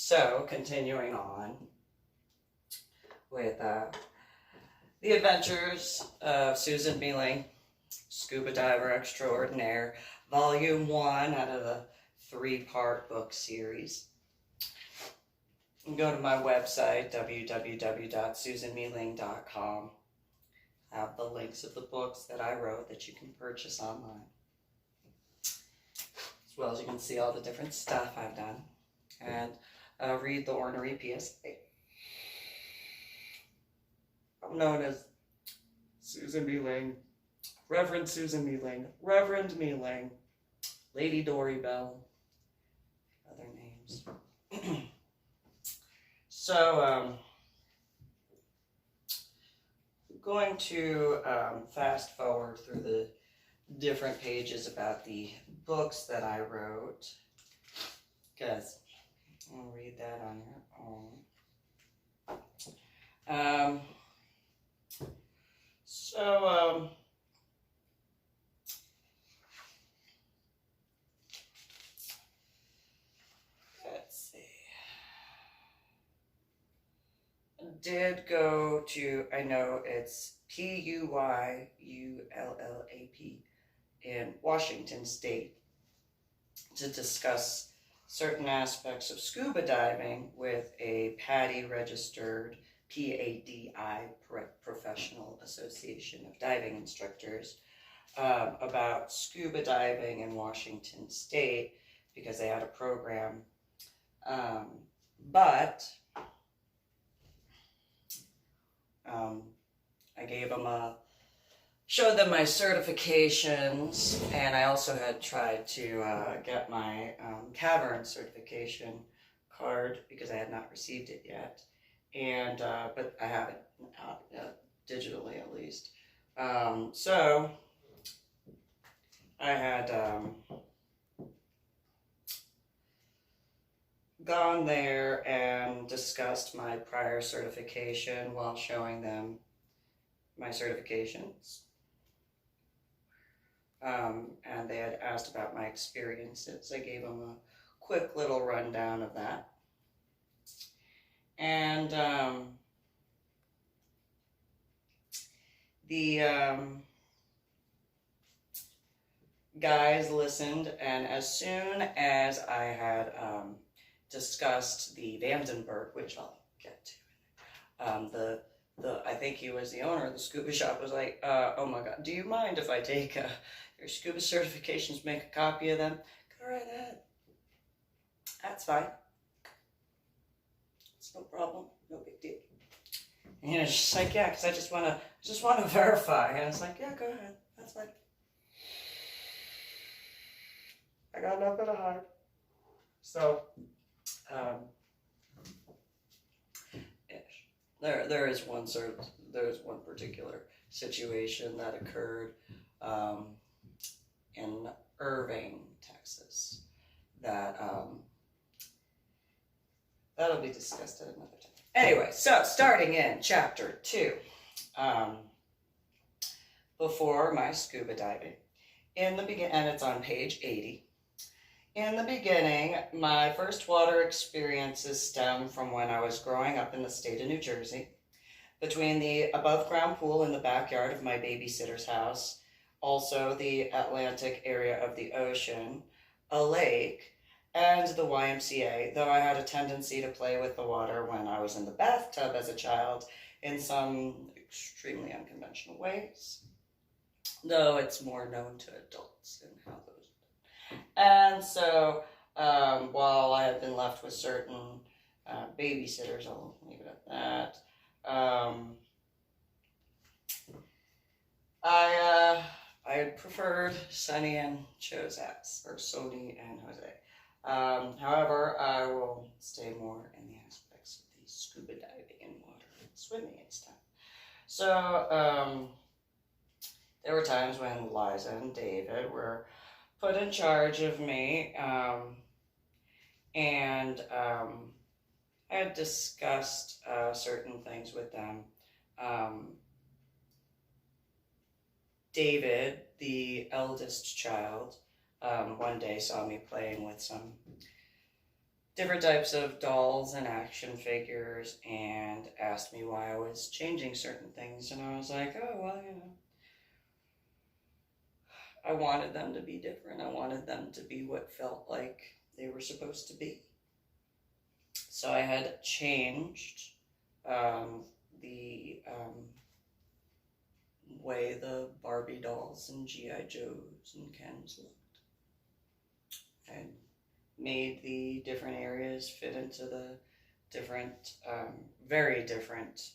So, continuing on with the adventures of Susan MeeLing, Scuba Diver Extraordinaire, Volume 1 out of the 3-part book series. You can go to my website, www.susanmeeling.com. I have the links of the books that I wrote that you can purchase online. As well as you can see all the different stuff I've done. And read the ornery PSA. I'm known as Susan MeeLing, Reverend Susan MeeLing, Reverend MeeLing, Lady Dori, Belle, other names. So, I'm going to fast forward through the different pages about the books that I wrote, because I'll read that on your own. Let's see. I did go to, I know it's PUYULLAP in Washington State to discuss certain aspects of scuba diving with a PADI registered PADI Professional Association of Diving Instructors about scuba diving in Washington State because they had a program. But I gave them showed them my certifications, and I also had tried to get my cavern certification card because I had not received it yet, and but I have it digitally at least. So I had gone there and discussed my prior certification while showing them my certifications. And they had asked about my experiences. I gave them a quick little rundown of that. And the guys listened, and as soon as I had discussed the Vandenberg, which I'll get to, I think he was the owner of the scuba shop, was like, oh my God, do you mind if I take your scuba certifications, make a copy of them? Go right ahead. That's fine. It's no problem, no big deal. And it's just like, yeah, because I just want to verify. And it's like, yeah, go ahead, that's fine. I got nothing to hide. So, there's one particular situation that occurred in Irving, Texas, that that'll be discussed at another time. Anyway, so starting in chapter 2, before my scuba diving, in the beginning, and it's on page 80. In the beginning, my first water experiences stem from when I was growing up in the state of New Jersey, between the above-ground pool in the backyard of my babysitter's house, also the Atlantic area of the ocean, a lake, and the YMCA, though I had a tendency to play with the water when I was in the bathtub as a child in some extremely unconventional ways, though it's more known to adults and how those. And so, while I had been left with certain babysitters, I'll leave it at that, I had preferred Sonny and Jose, or Sony and Jose. However, I will stay more in the aspects of the scuba diving and water and swimming and stuff. So, there were times when Liza and David were put in charge of me, and I had discussed certain things with them. David, the eldest child, one day saw me playing with some different types of dolls and action figures and asked me why I was changing certain things. And I was like, oh, well, I wanted them to be different. I wanted them to be what felt like they were supposed to be. So I had changed the way the Barbie dolls and G.I. Joes and Kens looked. I made the different areas fit into the different, very different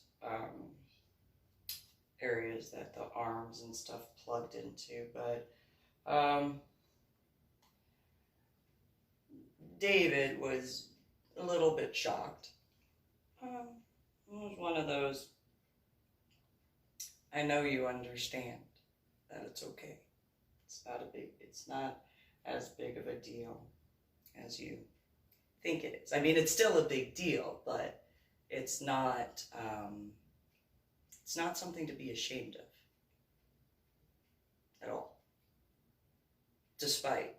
areas that the arms and stuff plugged into. But David was a little bit shocked. It was one of those, I know you understand that it's okay. It's not as big of a deal as you think it is. I mean, it's still a big deal, but it's not something to be ashamed of at all, despite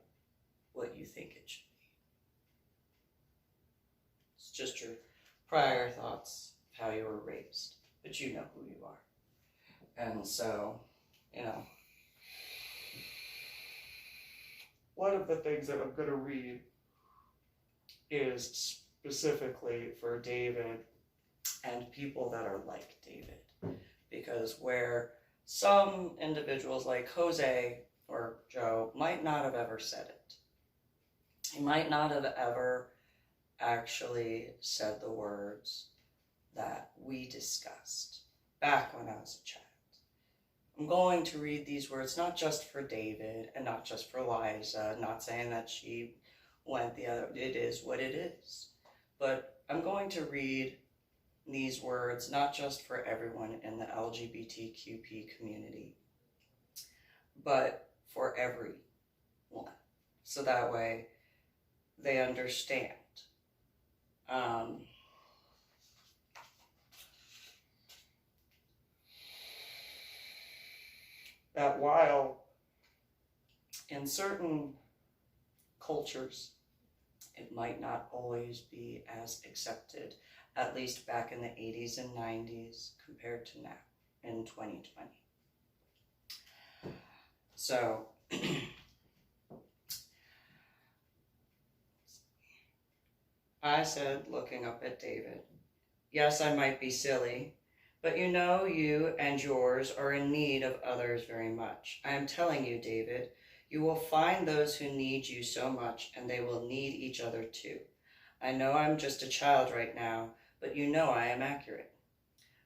what you think it should be. It's just your prior thoughts of how you were raised, but you know who you are. And so, one of the things that I'm going to read is specifically for David and people that are like David. Because where some individuals like Jose or Joe might not have ever said it. He might not have ever actually said the words that we discussed back when I was a child. I'm going to read these words not just for David and not just for Liza, not saying that she went the other, it is what it is. But I'm going to read these words not just for everyone in the LGBTQP community, but for everyone. So that way they understand. That while in certain cultures it might not always be as accepted, at least back in the 80s and 90s compared to now in 2020. So I said, looking up at David, yes, I might be silly, but you know you and yours are in need of others very much. I am telling you, David, you will find those who need you so much, and they will need each other too. I know I'm just a child right now, but you know I am accurate.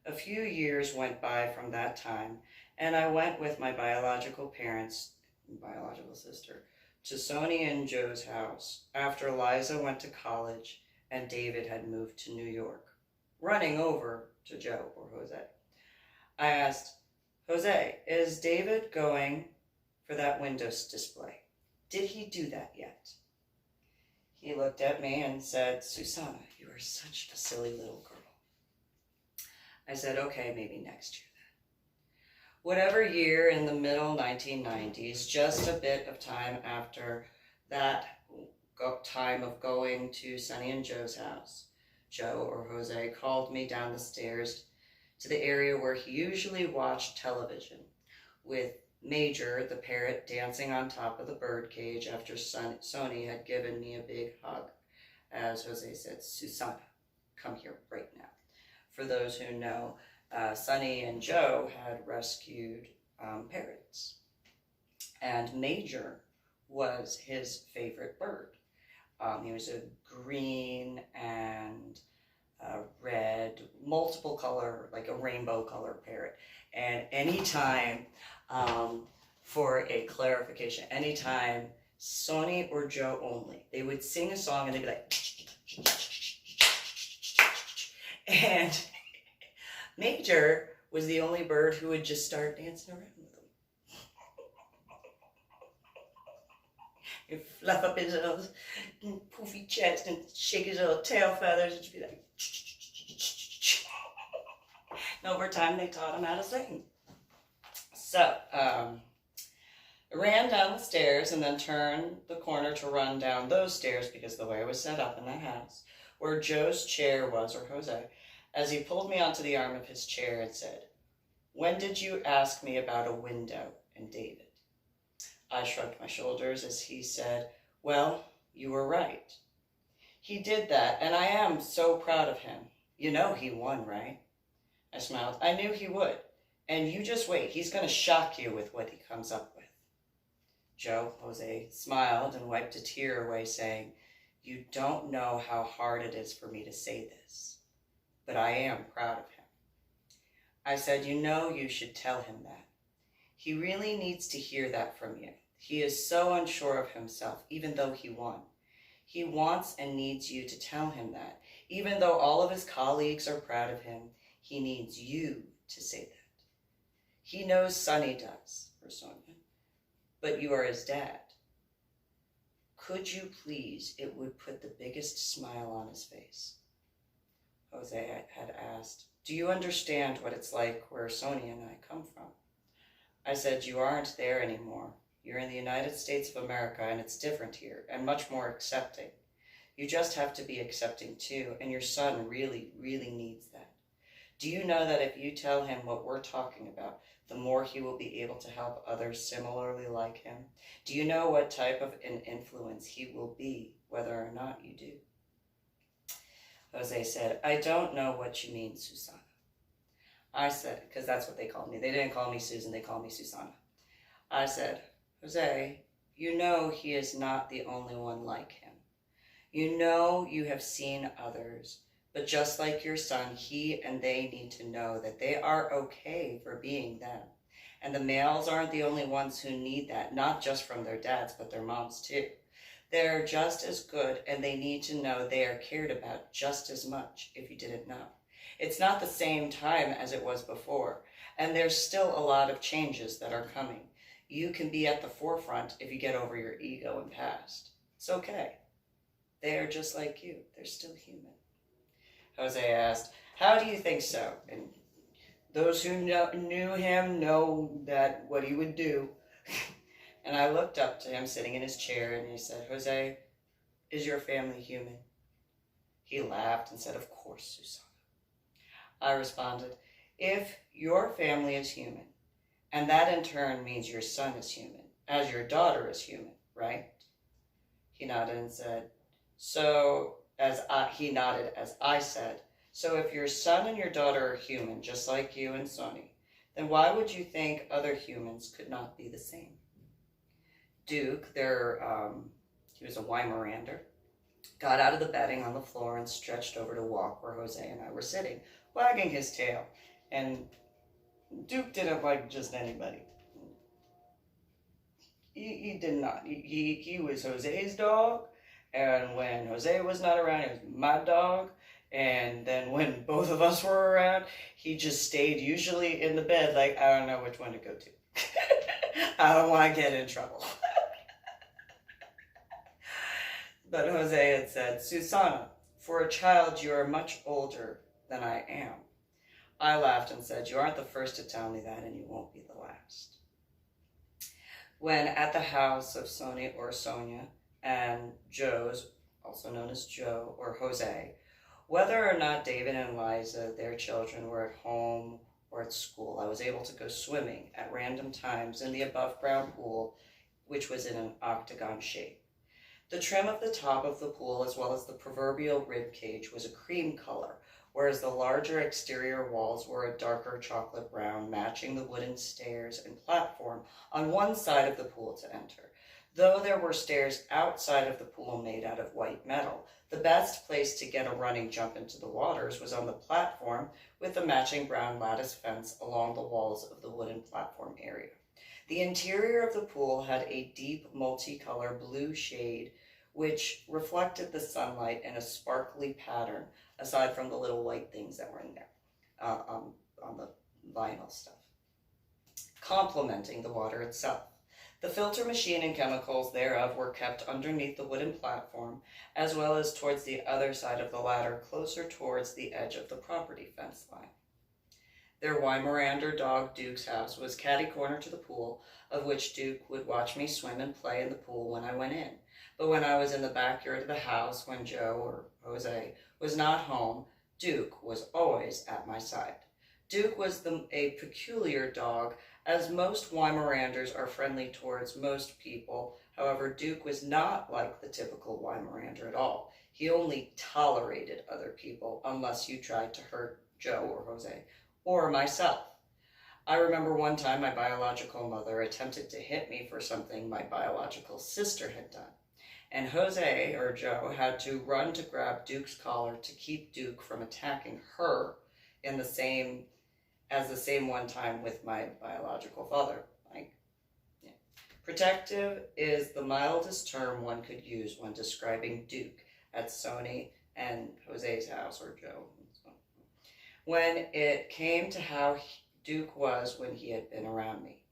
A few years went by from that time, and I went with my biological sister, to Sony and Joe's house after Liza went to college and David had moved to New York, running over to Joe or Jose. I asked, Jose, is David going for that Windows display? Did he do that yet? He looked at me and said, Susanna, you are such a silly little girl. I said, okay, maybe next year then. Whatever year in the middle 1990s, just a bit of time after that time of going to Sonny and Joe's house, Joe or Jose called me down the stairs to the area where he usually watched television, with Major, the parrot, dancing on top of the bird cage after Sony had given me a big hug. As Jose said, Susanna, come here right now. For those who know, Sonny and Joe had rescued parrots, and Major was his favorite bird. He was a green and red, multiple color, like a rainbow color parrot. And anytime, for a clarification, anytime Sony or Joe only, they would sing a song and they'd be like, and Major was the only bird who would just start dancing around with them. He'd fluff up his little poofy chest and shake his little tail feathers and just be like, and over time they taught him how to sing. So, I ran down the stairs and then turned the corner to run down those stairs because the way it was set up in that house, where Joe's chair was, or Jose, as he pulled me onto the arm of his chair and said, "When did you ask me about a window and David?" I shrugged my shoulders as he said, "Well, you were right. He did that, and I am so proud of him. You know he won, right?" I smiled. "I knew he would. And you just wait. He's going to shock you with what he comes up with." Jose smiled and wiped a tear away, saying, "You don't know how hard it is for me to say this, but I am proud of him." I said, "You know you should tell him that. He really needs to hear that from you. He is so unsure of himself, even though he won. He wants and needs you to tell him that. Even though all of his colleagues are proud of him, he needs you to say that. He knows Sonny does, for Sonia, but you are his dad. Could you please? It would put the biggest smile on his face." Jose had asked, "Do you understand what it's like where Sonia and I come from?" I said, "You aren't there anymore. You're in the United States of America, and it's different here, and much more accepting. You just have to be accepting too, and your son really, really needs that. Do you know that if you tell him what we're talking about, the more he will be able to help others similarly like him? Do you know what type of an influence he will be, whether or not you do?" Jose said, "I don't know what you mean, Susana." I said, because that's what they called me. They didn't call me Susan, they called me Susana. I said, "Jose, you know he is not the only one like him. You know you have seen others, but just like your son, he and they need to know that they are okay for being them. And the males aren't the only ones who need that, not just from their dads, but their moms too. They're just as good, and they need to know they are cared about just as much, if you didn't know. It's not the same time as it was before, and there's still a lot of changes that are coming. You can be at the forefront if you get over your ego and past. It's okay. They are just like you. They're still human." Jose asked, "How do you think so?" And those who knew him know that what he would do. And I looked up to him sitting in his chair, and he said, "Jose, is your family human?" He laughed and said, "Of course, Susana." I responded, "If your family is human, and that in turn means your son is human, as your daughter is human, right?" He nodded and said, he nodded as I said, "So if your son and your daughter are human, just like you and Sonny, then why would you think other humans could not be the same?" Duke, he was a Weimarander, got out of the bedding on the floor and stretched over to walk where Jose and I were sitting, wagging his tail. And Duke didn't like just anybody. He did not. He was Jose's dog, and when Jose was not around, he was my dog. And then when both of us were around, he just stayed usually in the bed, like, I don't know which one to go to. I don't want to get in trouble. But Jose had said, "Susana, for a child, you are much older than I am." I laughed and said, "You aren't the first to tell me that, and you won't be the last." When at the house of Sonny or Sonia and Joe's, also known as Joe or Jose, whether or not David and Liza, their children, were at home or at school, I was able to go swimming at random times in the above-ground pool, which was in an octagon shape. The trim of the top of the pool, as well as the proverbial rib cage, was a cream color, whereas the larger exterior walls were a darker chocolate brown, matching the wooden stairs and platform on one side of the pool to enter. Though there were stairs outside of the pool made out of white metal, the best place to get a running jump into the waters was on the platform with the matching brown lattice fence along the walls of the wooden platform area. The interior of the pool had a deep multicolor blue shade which reflected the sunlight in a sparkly pattern, aside from the little white things that were in there on the vinyl stuff, complementing the water itself. The filter machine and chemicals thereof were kept underneath the wooden platform, as well as towards the other side of the ladder, closer towards the edge of the property fence line. Their Weimaraner dog Duke's house was catty corner to the pool, of which Duke would watch me swim and play in the pool when I went in. But when I was in the backyard of the house, when Joe or Jose was not home, Duke was always at my side. Duke was a peculiar dog, as most Weimaranders are friendly towards most people. However, Duke was not like the typical Weimaraner at all. He only tolerated other people unless you tried to hurt Joe or Jose or myself. I remember one time my biological mother attempted to hit me for something my biological sister had done. And Jose or Joe had to run to grab Duke's collar to keep Duke from attacking her in the same one time with my biological father. Protective is the mildest term one could use when describing Duke at Sony and Jose's house, or Joe. When it came to how Duke was when he had been around me.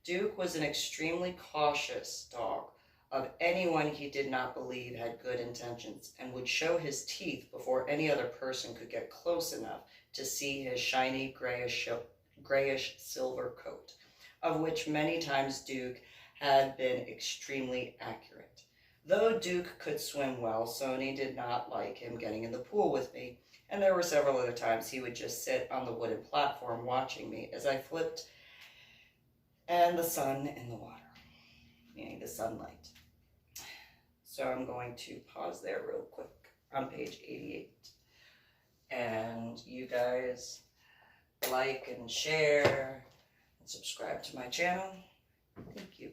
Duke was an extremely cautious dog of anyone he did not believe had good intentions, and would show his teeth before any other person could get close enough to see his shiny grayish silver coat, of which many times Duke had been extremely accurate. Though Duke could swim well, Sony did not like him getting in the pool with me, and there were several other times he would just sit on the wooden platform watching me as I flipped and the sun in the water, meaning the sunlight. So I'm going to pause there real quick on page 88. And you guys like and share and subscribe to my channel. Thank you.